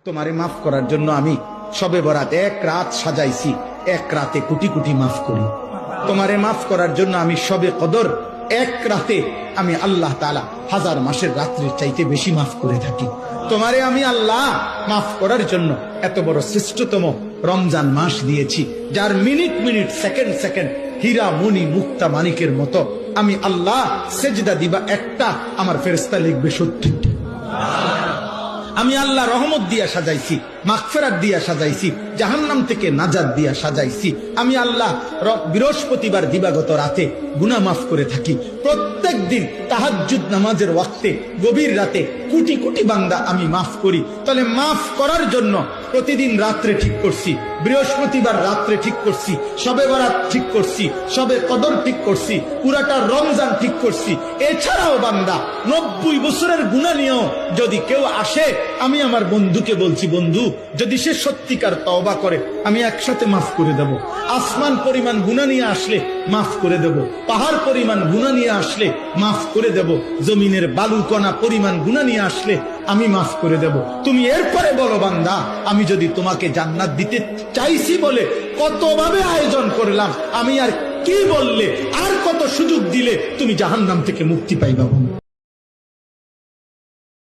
তোমারে মাফ করার জন্য আমি সবে বরাত এক রাত সাজাইছি, এক রাতে কোটি কোটি মাফ করি। তোমারে মাফ করার জন্য আমি সবে কদর এক রাতে আমি আল্লাহ তাআলা হাজার মাসের রাত্রির চাইতে বেশি মাফ করে থাকি। তোমারে আমি আল্লাহ মাফ করার জন্য এত বড় শ্রেষ্ঠতম রমজান মাস দিয়েছি, যার মিনিট মিনিট সেকেন্ড সেকেন্ড হীরা মণি মুক্তা মানিকের মতো আমি আল্লাহ সেজদা দিবা একটা, আমার ফেরেশতা লিখবে 70। আমি আল্লাহ রহমত দিয়া সাজাইছি, মাগফিরাত দিয়া সাজাইছি, জাহান্নাম থেকে নাজাত দিয়া সাজাইছি। আমি আল্লাহ বৃহস্পতিবার দিবাগত রাতে গুনাহ মাফ করে থাকি। প্রত্যেক দিন তাহাজ্জুদ নামাজের ওয়াক্তে গভীর রাতে কোটি কোটি বান্দা আমি মাফ করি। তাহলে মাফ করার জন্য প্রতিদিন রাত্রে ঠিক করছি, বৃহস্পতিবার রাত্রে ঠিক করছি, শবে বরাত ঠিক করছি, শবে কদর ঠিক করছি, পুরাটা রমজান ঠিক করছি। এছাড়াও বান্দা 90 বছরের গুনাহ নিয়েও যদি কেউ আসে, আমি আমার বন্ধুকে বলছি, বন্ধু যদি সে সত্যিকার তওবা করে আমি একসাথে মাফ করে দেব। আসমান পরিমাণ গুনাহ নিয়ে আসলে মাফ করে দেব, পাহাড় পরিমাণ গুনাহ নিয়ে আসলে মাফ করে দেব, জমিনের বালুকণা পরিমাণ গুনাহ নিয়ে আসলে আমি মাফ করে দেব। তুমি এরপরে বলো, বান্দা আমি যদি তোমাকে জান্নাত দিতে চাইছি বলে কতভাবে আয়োজন করলাম, আমি আর কি বললে, আর কত সুযোগ দিলে তুমি জাহান্নাম থেকে মুক্তি পাইবা।